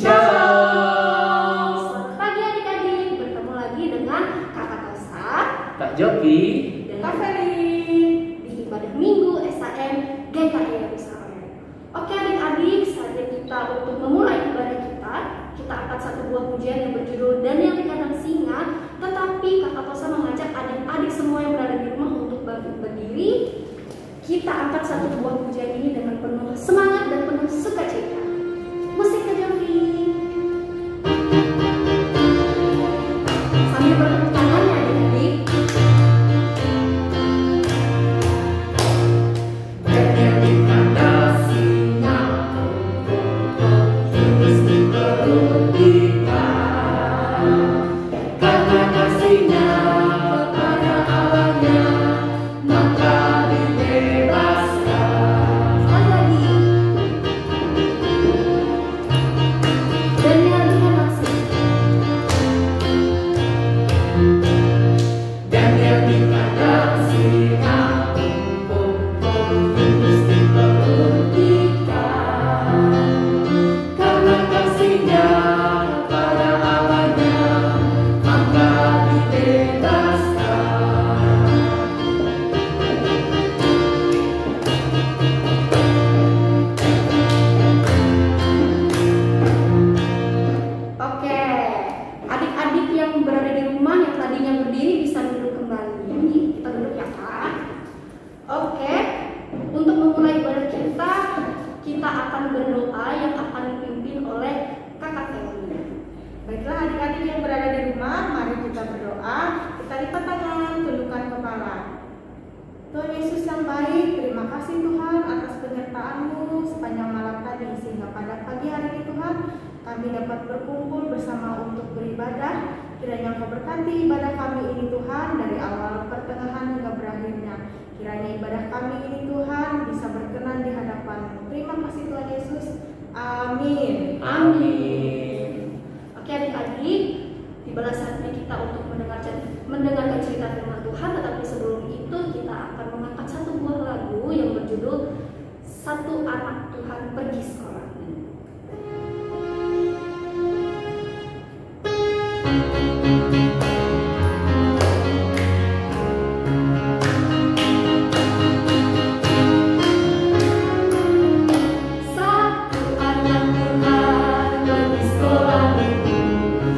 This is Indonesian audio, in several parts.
Shalom. Selamat pagi adik-adik, bertemu lagi dengan Kakak Tosa, Kak Joki, dan Kak Feli di ibadah Minggu SAM GKI Yerusalem. Oke adik-adik, saatnya kita untuk memulai ibadah kita. Kita angkat satu buah pujian yang berjudul Dan yang di kandang singa. Tetapi Kakak Tosa mengajak adik-adik semua yang berada di rumah untuk berdiri. Kita angkat satu buah pujian ini dengan penuh semangat dan penuh sukacita. Musik Kak Joki. Sambil bertepuk tangan ya adik-adik. dan yang di kandang singa, terus diperhentikan, karena kasihnya kepada Allahnya, maka dibebaskan. Sekali lagi. Dan yang di kandang singa. Dan yang di kandang singa, terus diperhentikan, karena kasihnya kepada Allahnya, maka dibebaskan. Oke, adik-adik yang berada di rumah yang tadinya berdiri bisa duduk kembali. Kita duduk ya Kak. Oke, untuk memulai ibadah kita akan berdoa yang akan dipimpin oleh Kakak Feli. Baiklah adik-adik yang berada di rumah, mari kita berdoa. Kita lipat tangan, tundukkan kepala. Tuhan Yesus yang baik, terima kasih Tuhan atas penyertaan-Mu sepanjang malam tadi, sehingga pada pagi hari ini Tuhan kami dapat berkumpul bersama untuk beribadah. Kiranya Engkau berkati ibadah kami ini Tuhan, dari awal, pertengahan hingga berakhirnya. Kiranya ibadah kami ini Tuhan bisa berkenan di hadapan-Mu. Terima kasih Tuhan Yesus. Amin. Amin. Oke adik-adik, tibalah saatnya kita untuk mendengarkan cerita firman Tuhan. Tetapi sebelum itu kita akan mengangkat satu buah lagu yang berjudul Satu Anak Tuhan Pergi Sekolah. Satu anak Tuhan pergi sekolah minggu,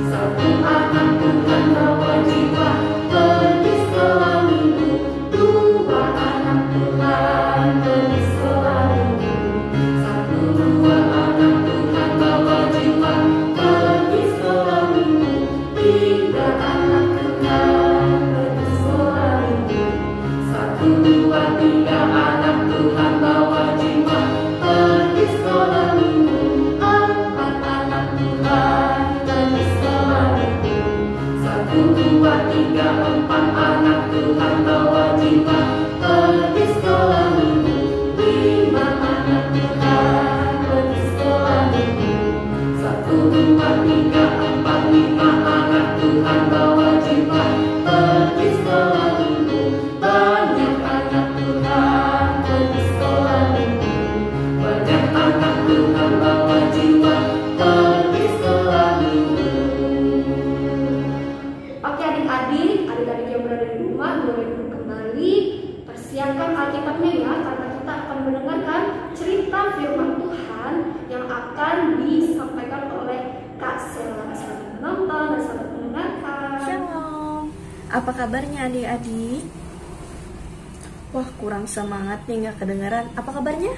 satu anak Tuhan bawa jiwa pergi sekolah minggu, dua anak Tuhan pergi sekolah minggu, satu dua anak Tuhan bawa jiwa pergi sekolah minggu, tiga anak Tuhan pergi sekolah minggu, satu dua tiga anak Tuhan bawa jiwa pergi sekolah minggu, empat anak Tuhan pergi sekolah minggu, satu dua tiga empat anak Tuhan bawa jiwa pergi sekolah minggu, lima anak Tuhan pergi sekolah minggu, satu dua tiga empat lima anak Tuhan bawa jiwa pergi sekolah minggu, banyak anak Tuhan pergi sekolah minggu, banyak anak Tuhan bawa jiwa pergi sekolah minggu. Oke adik-adik yang berada di rumah boleh duduk kembali. Persiapkan Alkitabnya ya, karena kita akan mendengarkan cerita firman Tuhan yang akan disampaikan oleh Kak Sela. Selamat menonton dan selamat mendengarkan. Shalom. Apa kabarnya adik-adik? Wah, kurang semangat nih, nggak kedengaran. Apa kabarnya?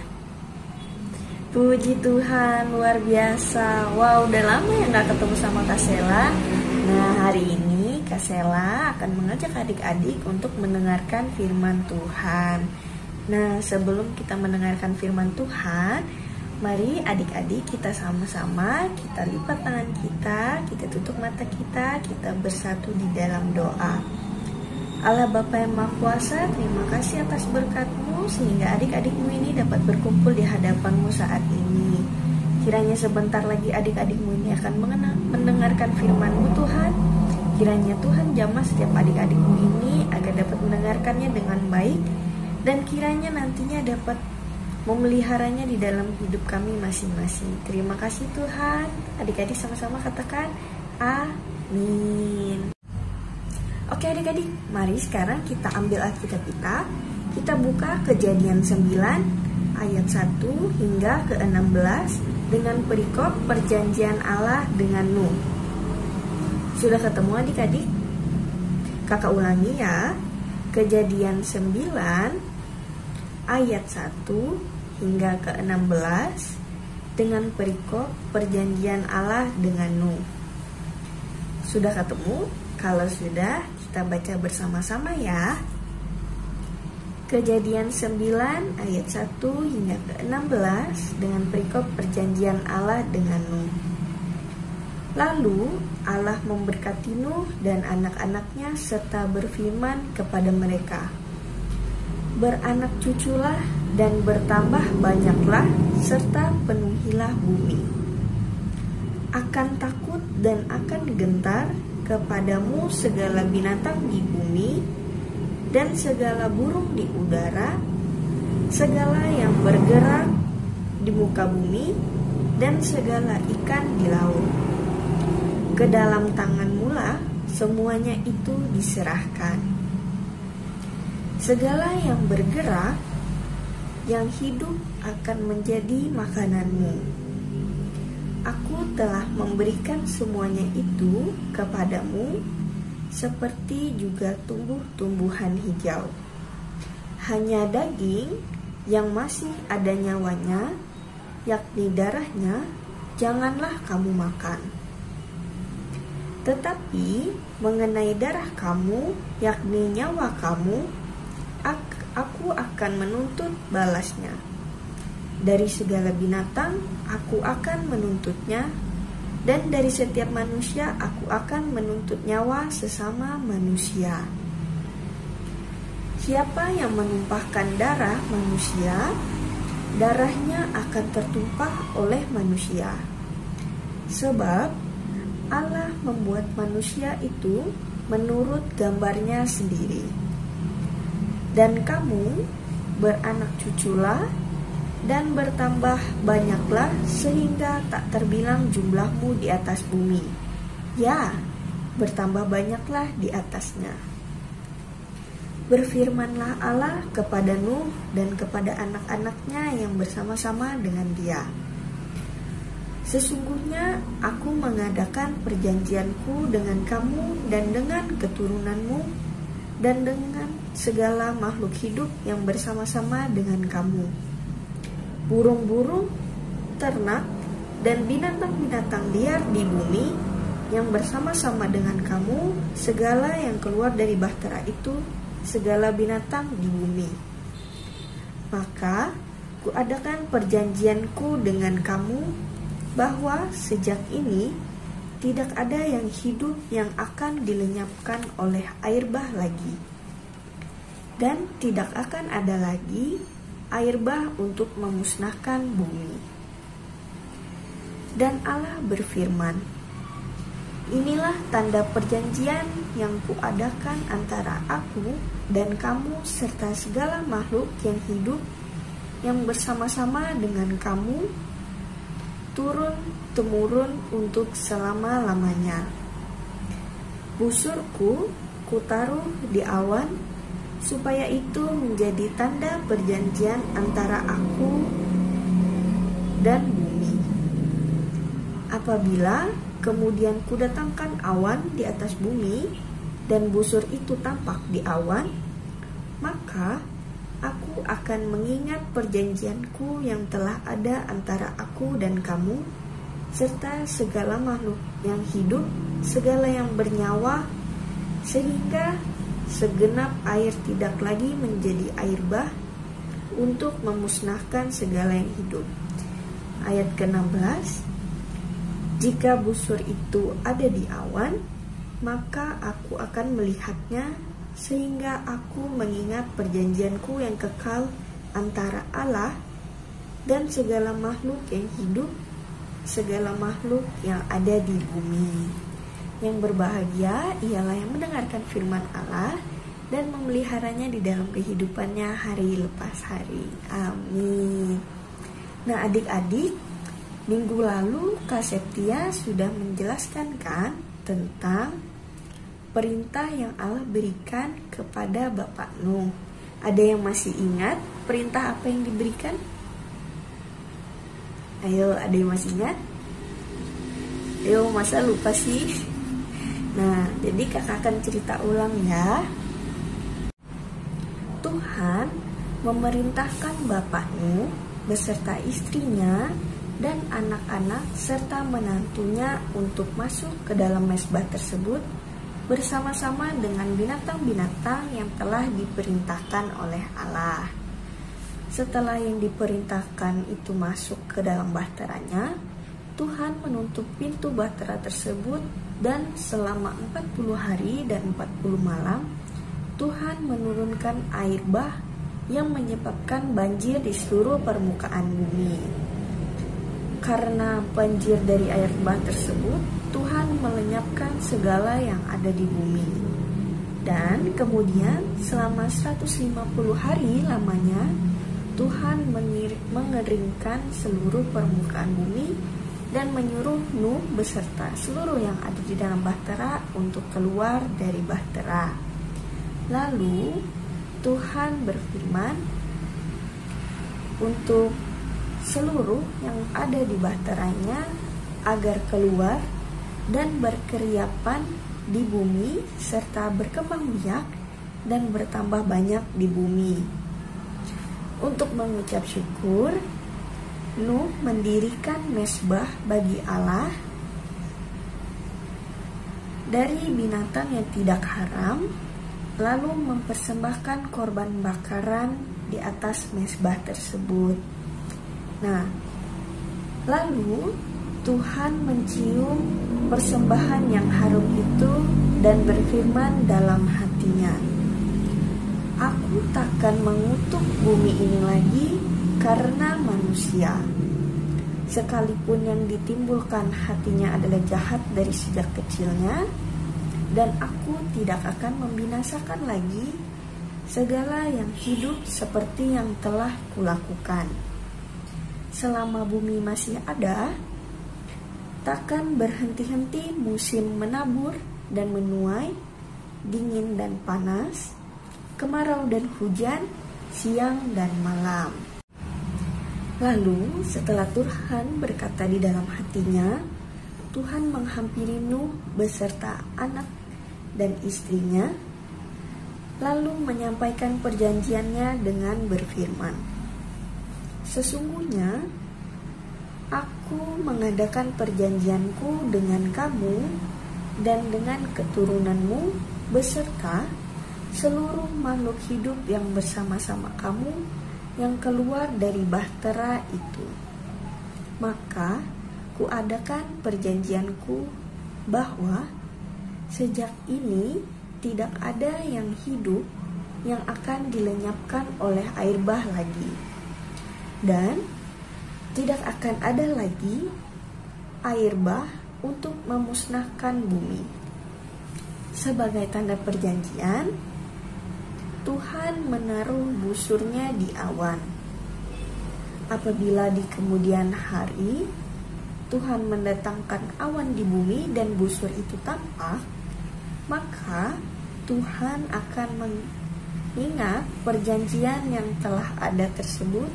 Puji Tuhan, luar biasa. Wow, udah lama ya nggak ketemu sama Kak Sela. Nah, hari ini Kak Sela akan mengajak adik-adik untuk mendengarkan firman Tuhan. Nah, sebelum kita mendengarkan firman Tuhan, mari adik-adik kita sama-sama, kita lipat tangan kita tutup mata kita bersatu di dalam doa. Allah Bapa yang Maha Kuasa, terima kasih atas berkat-Mu sehingga adik-adikmu ini dapat berkumpul di hadapan-Mu saat ini. Kiranya sebentar lagi adik-adikmu ini akan mendengarkan firman-Mu Tuhan. Kiranya Tuhan jamah setiap adik-adikmu ini agar dapat mendengarkannya dengan baik, dan kiranya nantinya dapat memeliharanya di dalam hidup kami masing-masing. Terima kasih Tuhan. Adik-adik sama-sama katakan amin. Oke adik-adik, mari sekarang kita ambil Alkitab kita. Kita buka Kejadian 9 ayat 1 hingga ke 16 dengan perikop perjanjian Allah dengan Nuh. Sudah ketemu adik-adik? Kakak ulangi ya. Kejadian 9 ayat 1 hingga ke 16 dengan perikop perjanjian Allah dengan Nuh. Sudah ketemu? Kalau sudah, kita baca bersama-sama ya. Kejadian 9 ayat 1 hingga ke 16 dengan perikop perjanjian Allah dengan Nuh. Lalu Allah memberkati Nuh dan anak-anaknya serta berfirman kepada mereka, beranak cuculah dan bertambah banyaklah serta penuhilah bumi. Akan takut dan akan gentar kepadamu segala binatang di bumi dan segala burung di udara, segala yang bergerak di muka bumi, dan segala ikan di laut. Ke dalam tanganmu lah semuanya itu diserahkan. Segala yang bergerak, yang hidup akan menjadi makananmu. Aku telah memberikan semuanya itu kepadamu, seperti juga tumbuh-tumbuhan hijau. Hanya daging yang masih ada nyawanya, yakni darahnya, janganlah kamu makan. Tetapi mengenai darah kamu, yakni nyawa kamu, aku akan menuntut balasnya. Dari segala binatang, aku akan menuntutnya, dan dari setiap manusia aku akan menuntut nyawa sesama manusia. Siapa yang menumpahkan darah manusia, darahnya akan tertumpah oleh manusia. Sebab Allah membuat manusia itu menurut gambarnya sendiri. Dan kamu beranak cuculah dan bertambah banyaklah sehingga tak terbilang jumlahmu di atas bumi. Ya, bertambah banyaklah di atasnya. Berfirmanlah Allah kepada Nuh dan kepada anak-anaknya yang bersama-sama dengan dia. Sesungguhnya aku mengadakan perjanjianku dengan kamu dan dengan keturunanmu dan dengan segala makhluk hidup yang bersama-sama dengan kamu. Burung-burung, ternak, dan binatang-binatang liar di bumi yang bersama-sama dengan kamu, segala yang keluar dari bahtera itu, segala binatang di bumi. Maka kuadakan perjanjianku dengan kamu, bahwa sejak ini tidak ada yang hidup yang akan dilenyapkan oleh air bah lagi, dan tidak akan ada lagi air bah untuk memusnahkan bumi. Dan Allah berfirman, inilah tanda perjanjian yang kuadakan antara aku dan kamu serta segala makhluk yang hidup yang bersama-sama dengan kamu turun-temurun untuk selama-lamanya. Busurku kutaruh di awan, supaya itu menjadi tanda perjanjian antara aku dan bumi. Apabila kemudian kudatangkan awan di atas bumi, dan busur itu tampak di awan, maka aku akan mengingat perjanjianku yang telah ada antara aku dan kamu, serta segala makhluk yang hidup, segala yang bernyawa, sehingga segenap air tidak lagi menjadi air bah untuk memusnahkan segala yang hidup. Ayat ke-16, jika busur itu ada di awan, maka aku akan melihatnya, sehingga aku mengingat perjanjianku yang kekal antara Allah dan segala makhluk yang hidup, segala makhluk yang ada di bumi. Yang berbahagia ialah yang mendengarkan firman Allah dan memeliharanya di dalam kehidupannya hari lepas hari. Amin. Nah adik-adik, minggu lalu Kak Septia sudah menjelaskan kan tentang perintah yang Allah berikan kepada Bapak Nuh. Ada yang masih ingat perintah apa yang diberikan? Ayo, ada yang masih ingat? Ayo, masa lupa sih? Nah, jadi kakak akan cerita ulang ya. Tuhan memerintahkan Bapak Nuh beserta istrinya dan anak-anak serta menantunya untuk masuk ke dalam mezbah tersebut bersama-sama dengan binatang-binatang yang telah diperintahkan oleh Allah. Setelah yang diperintahkan itu masuk ke dalam bahteranya, Tuhan menutup pintu bahtera tersebut dan selama 40 hari dan 40 malam Tuhan menurunkan air bah yang menyebabkan banjir di seluruh permukaan bumi. Karena banjir dari air bah tersebut, Tuhan melenyapkan segala yang ada di bumi. Dan kemudian selama 150 hari lamanya Tuhan mengeringkan seluruh permukaan bumi dan menyuruh Nuh beserta seluruh yang ada di dalam bahtera untuk keluar dari bahtera. Lalu Tuhan berfirman untuk seluruh yang ada di bahteranya agar keluar dan berkeriapan di bumi serta berkembang biak dan bertambah banyak di bumi. Untuk mengucap syukur, Nuh mendirikan mezbah bagi Allah dari binatang yang tidak haram, lalu mempersembahkan korban bakaran di atas mezbah tersebut. Nah, lalu Tuhan mencium persembahan yang harum itu dan berfirman dalam hatinya, "Aku takkan mengutuk bumi ini lagi karena manusia. Sekalipun yang ditimbulkan hatinya adalah jahat dari sejak kecilnya, dan aku tidak akan membinasakan lagi segala yang hidup seperti yang telah kulakukan. Selama bumi masih ada, takkan berhenti-henti musim menabur dan menuai, dingin dan panas, kemarau dan hujan, siang dan malam." Lalu setelah Tuhan berkata di dalam hatinya, Tuhan menghampiri Nuh beserta anak dan istrinya, lalu menyampaikan perjanjiannya dengan berfirman, "Sesungguhnya aku mengadakan perjanjianku dengan kamu dan dengan keturunanmu beserta seluruh makhluk hidup yang bersama-sama kamu yang keluar dari bahtera itu. Maka kuadakan perjanjianku bahwa sejak ini tidak ada yang hidup yang akan dilenyapkan oleh air bah lagi, dan tidak akan ada lagi air bah untuk memusnahkan bumi. Sebagai tanda perjanjian, Tuhan menaruh busurnya di awan. Apabila di kemudian hari Tuhan mendatangkan awan di bumi dan busur itu tampak, maka Tuhan akan mengingat perjanjian yang telah ada tersebut,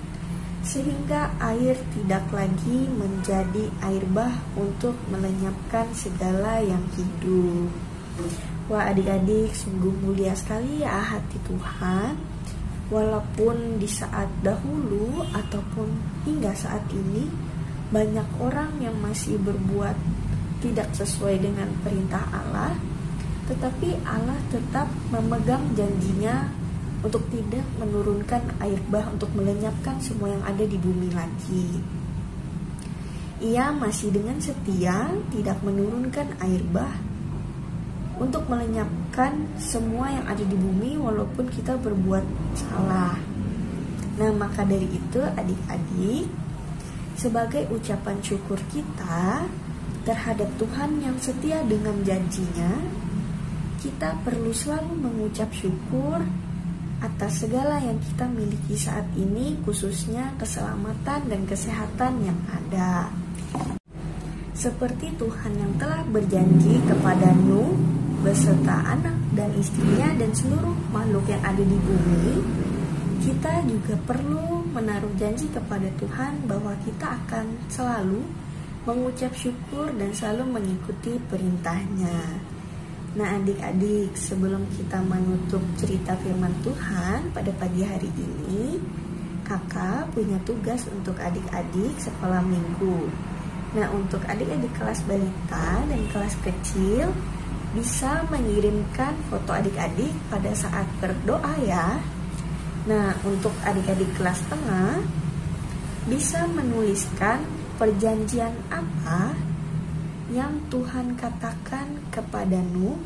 sehingga air tidak lagi menjadi air bah untuk melenyapkan segala yang hidup." Wah adik-adik, sungguh mulia sekali ya hati Tuhan. Walaupun di saat dahulu ataupun hingga saat ini banyak orang yang masih berbuat tidak sesuai dengan perintah Allah, tetapi Allah tetap memegang janjinya untuk tidak menurunkan air bah untuk melenyapkan semua yang ada di bumi lagi. Ia masih dengan setia tidak menurunkan air bah untuk melenyapkan semua yang ada di bumi walaupun kita berbuat salah. Nah, maka dari itu adik-adik, sebagai ucapan syukur kita terhadap Tuhan yang setia dengan janjinya, kita perlu selalu mengucap syukur atas segala yang kita miliki saat ini, khususnya keselamatan dan kesehatan yang ada. Seperti Tuhan yang telah berjanji kepada Nuh beserta anak dan istrinya dan seluruh makhluk yang ada di bumi, kita juga perlu menaruh janji kepada Tuhan bahwa kita akan selalu mengucap syukur dan selalu mengikuti perintahnya. Nah adik-adik, sebelum kita menutup cerita firman Tuhan pada pagi hari ini, kakak punya tugas untuk adik-adik sekolah minggu. Nah untuk adik-adik kelas balita dan kelas kecil, bisa mengirimkan foto adik-adik pada saat berdoa ya. Nah untuk adik-adik kelas tengah, bisa menuliskan perjanjian apa yang Tuhan katakan kepada Nuh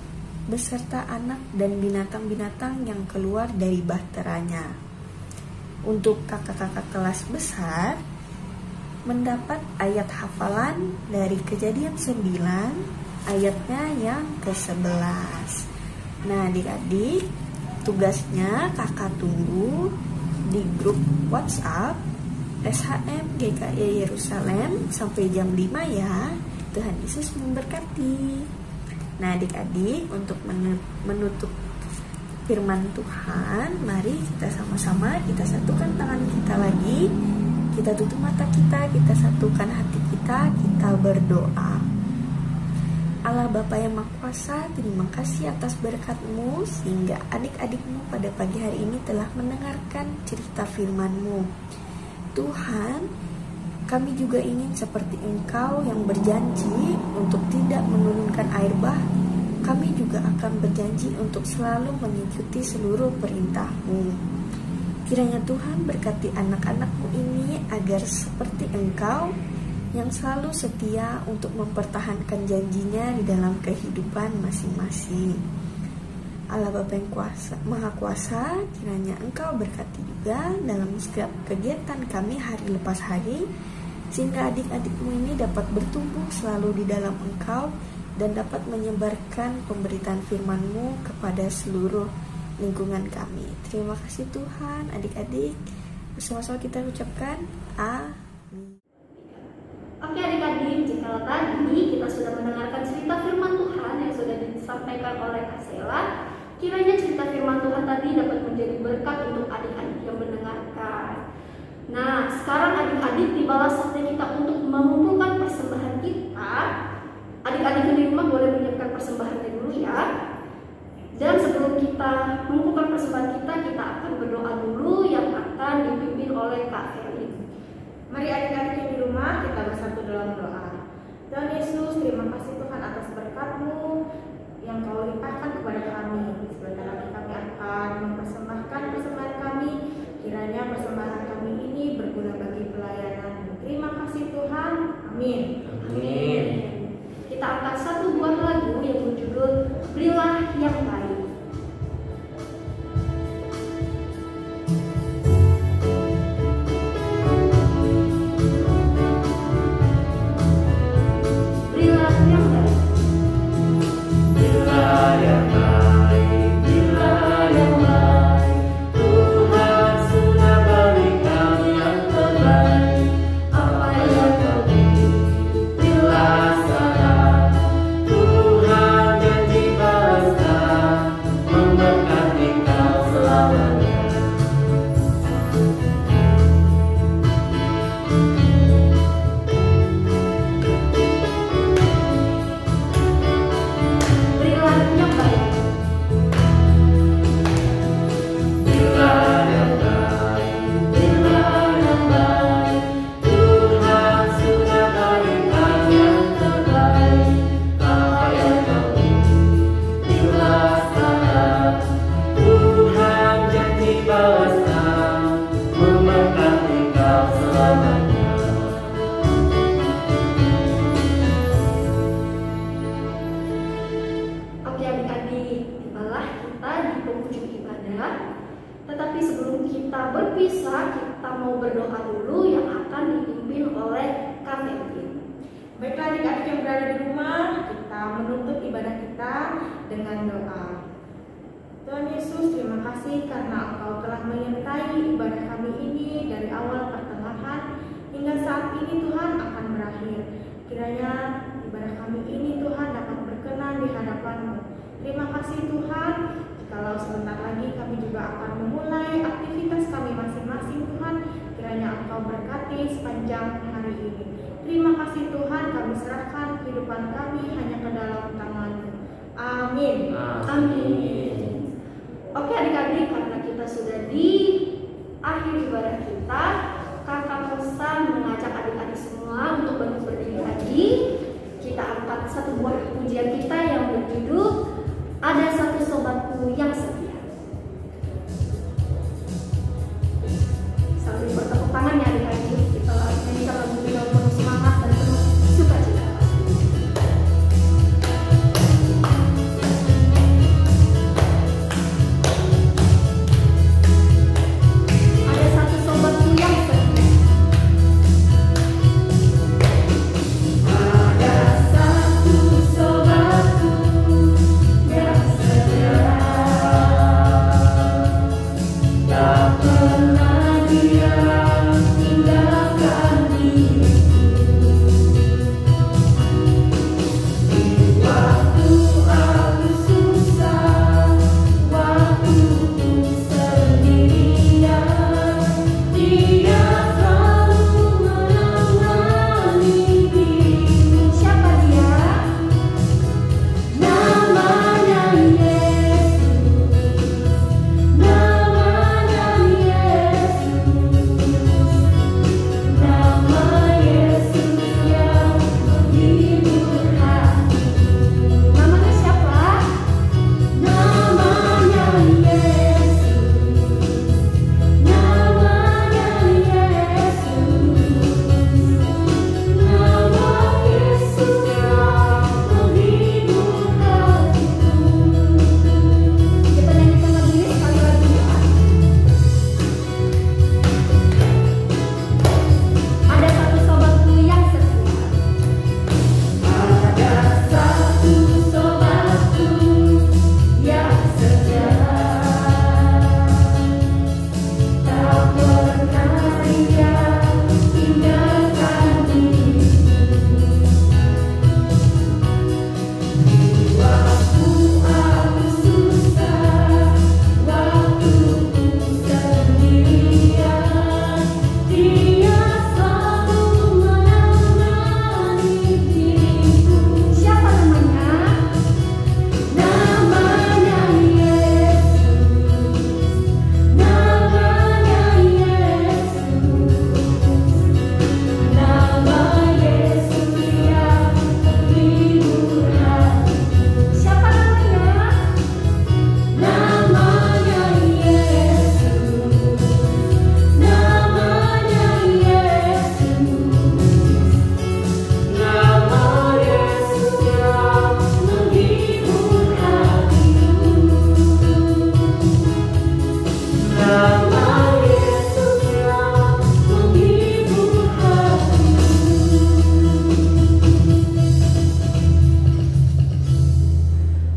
beserta anak dan binatang-binatang yang keluar dari bahteranya. Untuk kakak-kakak kelas besar, mendapat ayat hafalan dari Kejadian 9 ayatnya yang ke-11. Nah adik-adik, tugasnya kakak tunggu di grup WhatsApp SHM GKI Yerusalem sampai jam 5 ya. Tuhan Yesus memberkati. Nah adik-adik, untuk menutup firman Tuhan, mari kita sama-sama kita satukan tangan kita lagi, kita tutup mata kita satukan hati kita berdoa. Allah Bapa yang Maha Kuasa, terima kasih atas berkat-Mu sehingga adik-adikmu pada pagi hari ini telah mendengarkan cerita firman-Mu. Tuhan, kami juga ingin seperti Engkau yang berjanji untuk tidak menurunkan air bah. Kami juga akan berjanji untuk selalu mengikuti seluruh perintah-Mu. Kiranya Tuhan berkati anak-anak-Mu ini agar seperti Engkau yang selalu setia untuk mempertahankan janjinya di dalam kehidupan masing-masing. Allah Bapa yang Maha Kuasa, kiranya Engkau berkati juga dalam setiap kegiatan kami hari lepas hari, sehingga adik-adikmu ini dapat bertumbuh selalu di dalam Engkau dan dapat menyebarkan pemberitaan firman-Mu kepada seluruh lingkungan kami. Terima kasih Tuhan. Adik-adik, bersama-sama kita ucapkan amin. Oke adik-adik, jika tadi kita sudah mendengarkan cerita firman Tuhan yang sudah disampaikan oleh Kak Sela, kiranya cerita firman Tuhan tadi dapat menjadi berkat untuk adik-adik yang mendengarkan. Nah, sekarang adik-adik tibalah saatnya kita untuk mengumpulkan persembahan kita. Adik-adik di rumah boleh menyiapkan persembahannya dulu ya. Dan sebelum kita mengumpulkan persembahan kita akan berdoa dulu yang akan dipimpin oleh Kak Feli. Mari adik-adik yang di rumah kita bersatu dalam doa. Tuhan Yesus, terima kasih Tuhan atas berkat-Mu yang Kau limpahkan kepada kami. Sebentar lagi kami akan mempersembahkan persembahan kami. Kiranya persembahan kami ini berguna bagi pelayanan. Terima kasih Tuhan. Amin. Amin. Kita akan satu buah lagu yang berjudul Berilah yang Baik. Berilah yang baik. Bila yang baik, bila yang baik, Tuhan sudah berikan yang terbaik. Apa yang kau ingin, bila salah, Tuhan janji balaskan, memberkati kau selamanya. Berilah yang baik. Bila yang baik, bila yang baik, Tuhan sudah berikan yang terbaik. Apa yang kau ingin, bila salah, Tuhan janji balaskan, memberkati kau selamanya. Oke adik-adik, tibalah kita di penghujung ibadah. Tetapi sebelum kita berpisah, kita mau berdoa dulu yang akan dipimpin oleh Kak Feli. Baiklah adik-adik yang berada di rumah, kita menutup ibadah kita dengan doa. Tuhan Yesus, terima kasih karena Engkau telah menyertai ibadah kami ini dari awal pertengahan hingga saat ini Tuhan akan berakhir. Kiranya ibadah kami ini Tuhan dapat berkenan di hadapan-Mu. Terima kasih Tuhan. Jikalau sebentar lagi kami juga akan memulai aktivitas kami masing-masing Tuhan, kiranya Engkau berkati sepanjang hari ini. Terima kasih Tuhan, kami serahkan kehidupan kami hanya ke dalam tangan-Mu. Amin. Amin. Oke adik-adik, karena kita sudah di akhir ibadah kita, Kakak Musa mengajak adik-adik semua untuk bangkit berdiri lagi. Kita angkat satu buah pujian kita yang berjudul Ada Satu Sobatku Yang Setia. Sambil bertepuk tangan ya adik-adik, kita nyanyikan lagu dengan penuh semangat dan penuh sukacita. Ada satu sobatku yang setia. Ada satu sobatku yang setia. Tak pernah dia tinggalkan diriku. Di waktu aku susah, waktu ku sendirian, dia selalu menemani diriku. Siapa dia? Namanya Yesus. Namanya Yesus. Nama Yesus yang menghibur hati. Namanya siapa? Namanya Yesus. Namanya Yesus. Nama Yesus yang menghibur hatiku. Kita nyanyikan lagu ini sekali lagi ya. Ada satu sobatku yang setia. Ada satu sobatku yang setia. Tak pernah dia tinggalkan diriku. Waktu aku susah, waktu ku sendirian, dia selalu menemani diriku. Siapa namanya? Namanya Yesus. Namanya Yesus. Nama Yesus yang menghibur hatiku. Siapa namanya? Namanya Yesus. Namanya Yesus. Nama Yesus yang menghibur hatiku. Nama Yesus yang menghibur hatiku.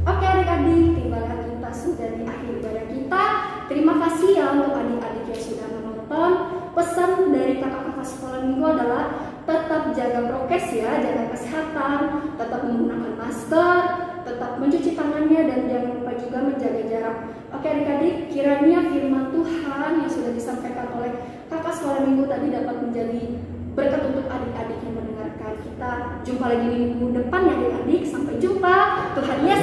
Oke adik-adik, tibalah kita sudah di akhir ibadah kita. Terima kasih ya untuk adik-adik yang sudah menonton. Pesan dari kakak-kakak sekolah minggu adalah tetap jaga prokes ya, jaga kesehatan, tetap menggunakan masker, tetap mencuci tangannya dan jangan lupa juga menjaga jarak. Oke adik-adik, kiranya firman Tuhan yang sudah disampaikan oleh kakak sekolah minggu tadi dapat menjadi berkat untuk adik-adik yang mendengarkan. Kita jumpa lagi minggu depan ya adik-adik. Sampai jumpa. Tuhan Yesus